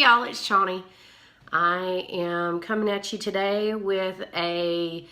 y'all, it's Shawnee. I am coming at you today with a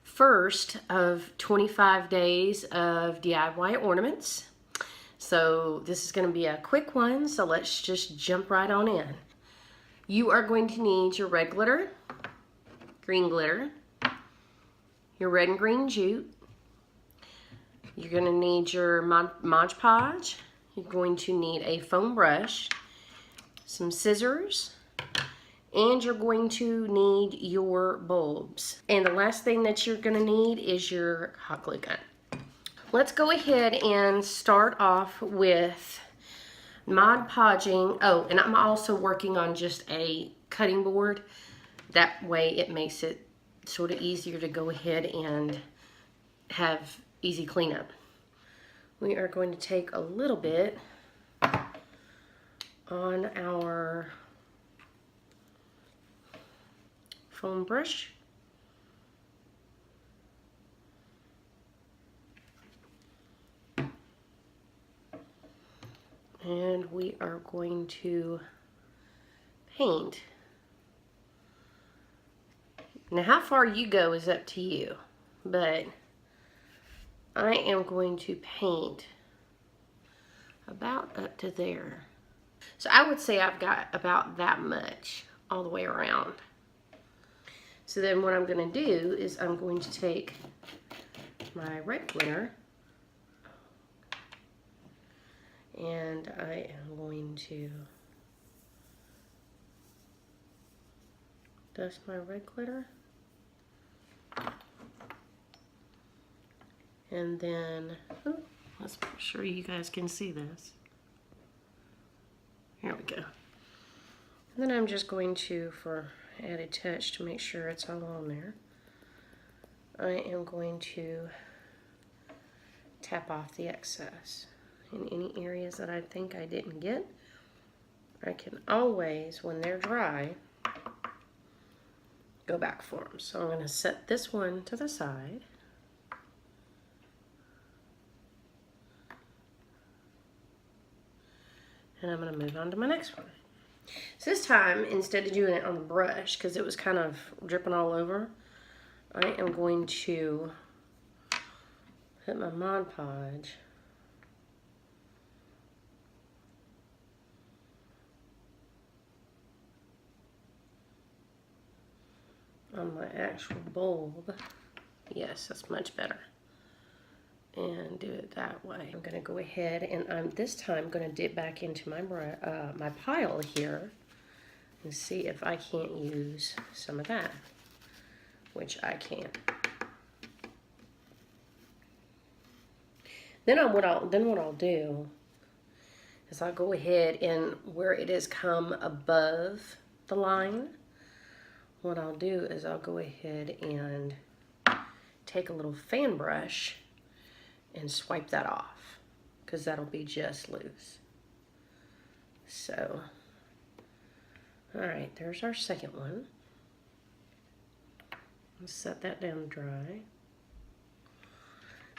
first of 25 days of DIY ornaments. So this is going to be a quick one, so let's just jump right on in. You are going to need your red glitter, green glitter, your red and green jute. You're going to need your Modge Podge. You're going to need a foam brush, some scissors, and you're going to need your bulbs. And the last thing that you're going to need is your hot glue gun. Let's go ahead and start off with Mod Podging. Oh, and I'm also working on just a cutting board. That way it makes it sort of easier to go ahead and have easy cleanup. We are going to take a little bit on our foam brush. And we are going to paint. Now how far you go is up to you, but I am going to paint about up to there. So I would say I've got about that much all the way around. So then what I'm going to do is I'm going to take my red glitter and I am going to dust my red glitter. And then, let's make sure you guys can see this. Here we go. And then I'm just going to, for added touch to make sure it's all on there, I am going to tap off the excess. In any areas that I think I didn't get, I can always, when they're dry, go back for them. So I'm going to set this one to the side. And I'm going to move on to my next one. So this time, instead of doing it on the brush, because it was kind of dripping all over, I am going to put my Mod Podge on my actual bulb. Yes, that's much better. And do it that way. I'm going to go ahead and I'm this time going to dip back into my my pile here and see if I can't use some of that, which I can. Then what I'll do is I'll go ahead and where it has come above the line, what I'll do is I'll go ahead and take a little fan brush and swipe that off, because that'll be just loose. So, alright, there's our second one. Let's set that down to dry.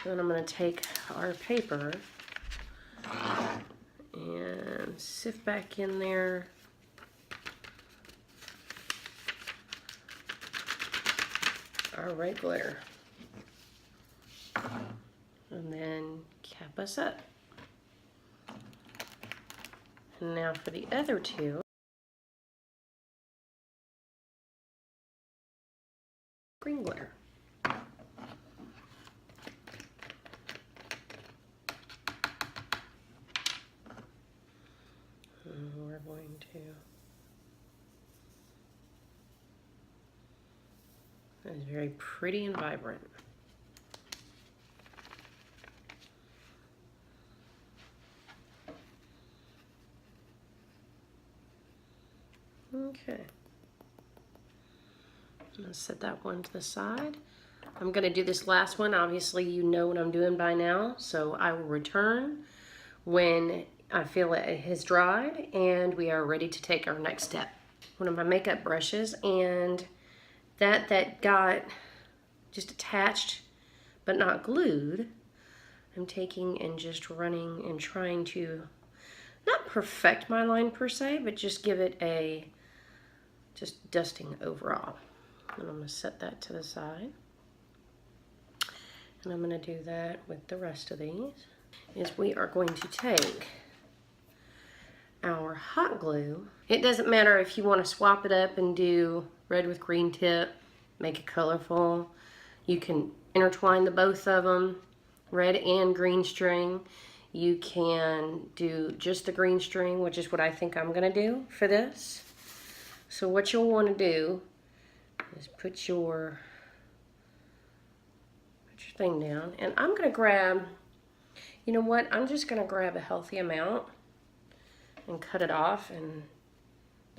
Then I'm going to take our paper and sift back in there our red glitter. And then cap us up. And now for the other two, green glitter. And we're going to, it's very pretty and vibrant. Okay, I'm going to set that one to the side. I'm going to do this last one. Obviously, you know what I'm doing by now, so I will return when I feel it has dried and we are ready to take our next step. One of my makeup brushes, and that got just attached but not glued, I'm taking and just running and trying to not perfect my line per se, but just give it a just dusting overall. And I'm going to set that to the side. And I'm going to do that with the rest of these. Is we are going to take our hot glue. It doesn't matter if you want to swap it up and do red with green tip, make it colorful. You can intertwine the both of them, red and green string. You can do just the green string, which is what I think I'm going to do for this. So what you'll want to do is put your thing down, and I'm going to grab, you know what, I'm just going to grab a healthy amount and cut it off, and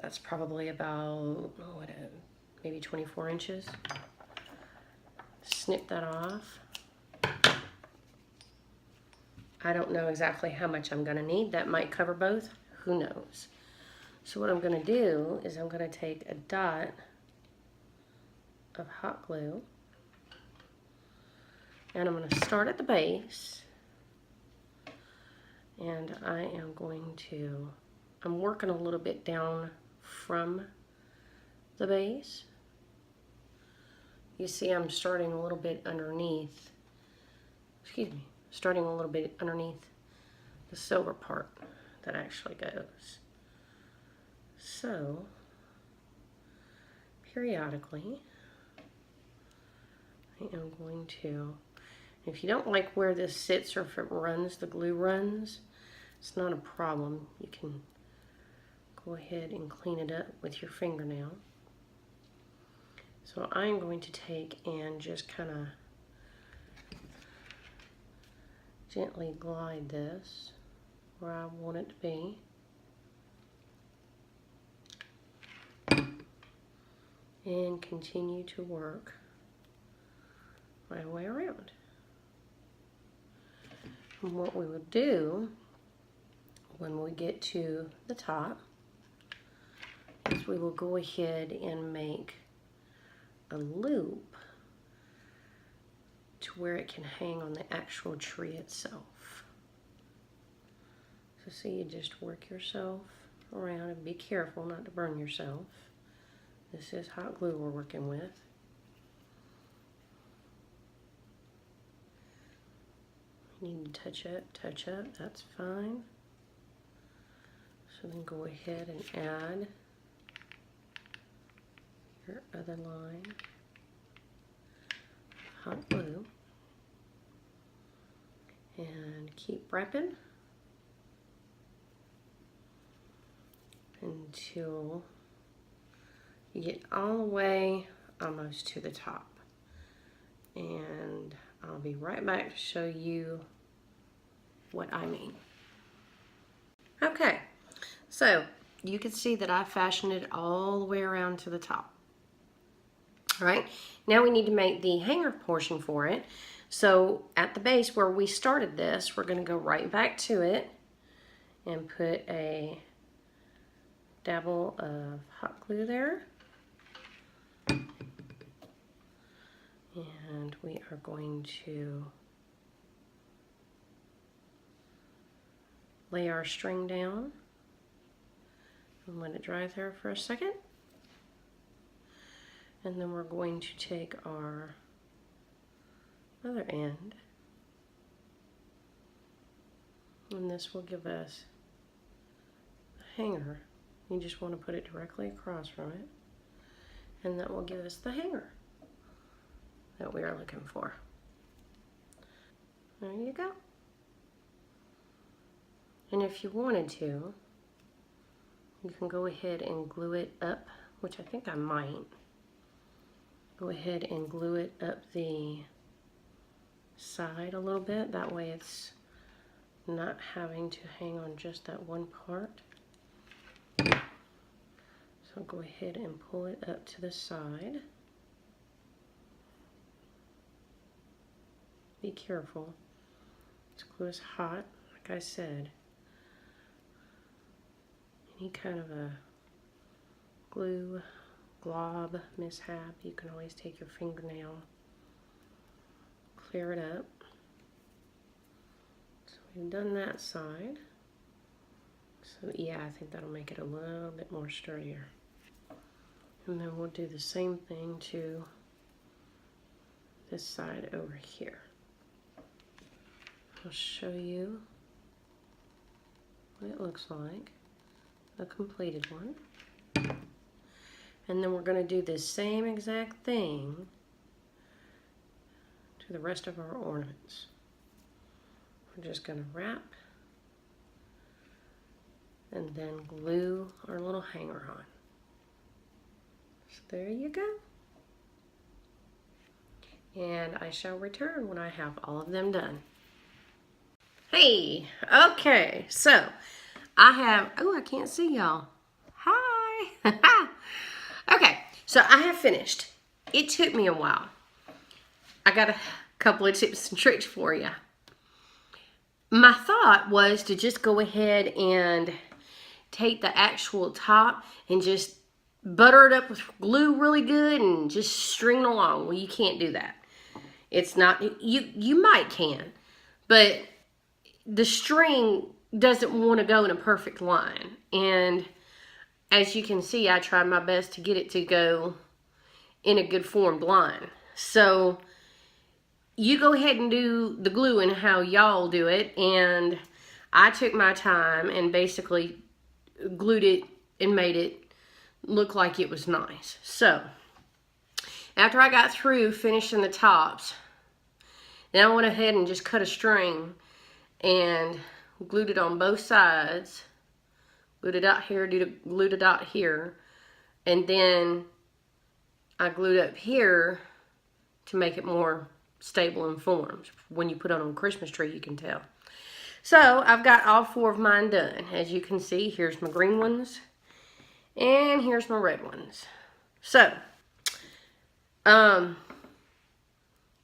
that's probably about, maybe 24 inches. Snip that off. I don't know exactly how much I'm going to need. That might cover both. Who knows? So what I'm going to do is I'm going to take a dot of hot glue, and I'm going to start at the base, and I am going to, I'm working a little bit down from the base. You see I'm starting a little bit underneath, starting a little bit underneath the silver part that actually goes. So, periodically, I am going to, if you don't like where this sits or if it runs, the glue runs, it's not a problem. You can go ahead and clean it up with your fingernail. So I'm going to take and just kind of gently glide this where I want it to be. And continue to work my way around. And what we will do when we get to the top is we will go ahead and make a loop to where it can hang on the actual tree itself. So see, you just work yourself around and be careful not to burn yourself. This is hot glue we're working with. You need to touch up, that's fine. So then go ahead and add your other line of hot glue and keep wrapping until you get all the way almost to the top. And I'll be right back to show you what I mean. Okay, so you can see that I fashioned it all the way around to the top. All right, now we need to make the hanger portion for it. So at the base where we started this, we're going to go right back to it and put a dabble of hot glue there. And we are going to lay our string down and let it dry there for a second. And then we're going to take our other end, and this will give us a hanger. You just want to put it directly across from it, and that will give us the hanger that we are looking for. There you go. And if you wanted to, you can go ahead and glue it up, which I think I might. Go ahead and glue it up the side a little bit. That way it's not having to hang on just that one part. So go ahead and pull it up to the side. Be careful. This glue is hot, like I said. Any kind of a glue glob mishap, you can always take your fingernail, clear it up. So we've done that side. So yeah, I think that'll make it a little bit more sturdier. And then we'll do the same thing to this side over here. I'll show you what it looks like, a completed one. And then we're going to do this same exact thing to the rest of our ornaments. We're just going to wrap and then glue our little hanger on. So there you go. And I shall return when I have all of them done. Hey, okay, so I have, oh, I can't see y'all. Hi. Okay, so I have finished. It took me a while. I got a couple of tips and tricks for you. My thought was to just go ahead and take the actual top and just butter it up with glue really good and just string it along. Well, you can't do that. It's not, you might can, but the string doesn't want to go in a perfect line. And as you can see, I tried my best to get it to go in a good formed line. So you go ahead and do the gluing how y'all do it, and I took my time and basically glued it and made it look like it was nice. So after I got through finishing the tops, then I went ahead and just cut a string and glued it on both sides. Glued a dot here, glued a dot here, and then I glued up here to make it more stable and formed. When you put it on a Christmas tree, you can tell. So I've got all 4 of mine done. As you can see, here's my green ones, and here's my red ones. So, don't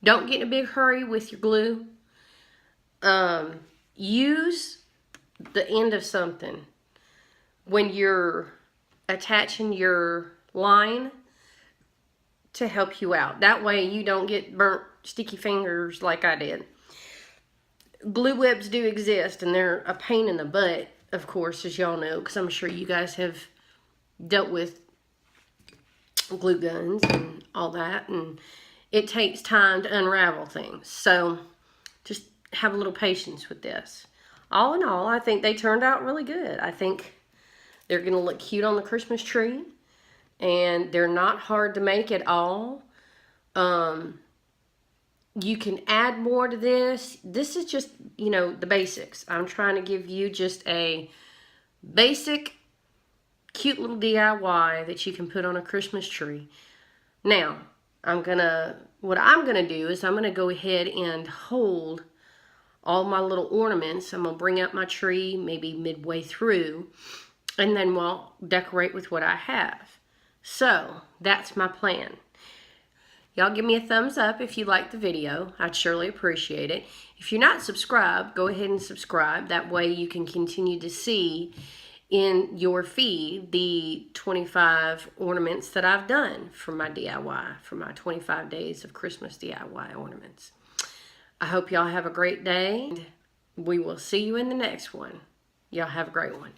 get in a big hurry with your glue. Use the end of something when you're attaching your line to help you out. That way you don't get burnt sticky fingers like I did. Glue webs do exist, and they're a pain in the butt, of course, as y'all know, because I'm sure you guys have dealt with glue guns and all that, and it takes time to unravel things. So just have a little patience with this. All in all, I think they turned out really good. I think they're going to look cute on the Christmas tree, and they're not hard to make at all. You can add more to this. This is just, you know, the basics. I'm trying to give you just a basic, cute little DIY that you can put on a Christmas tree. Now, what I'm going to do is I'm going to go ahead and hold all my little ornaments. I'm going to bring up my tree maybe midway through, and then we'll decorate with what I have. So, that's my plan. Y'all give me a thumbs up if you liked the video. I'd surely appreciate it. If you're not subscribed, go ahead and subscribe. That way you can continue to see in your feed the 25 ornaments that I've done for my DIY, for my 25 days of Christmas DIY ornaments. I hope y'all have a great day. We will see you in the next one. Y'all have a great one.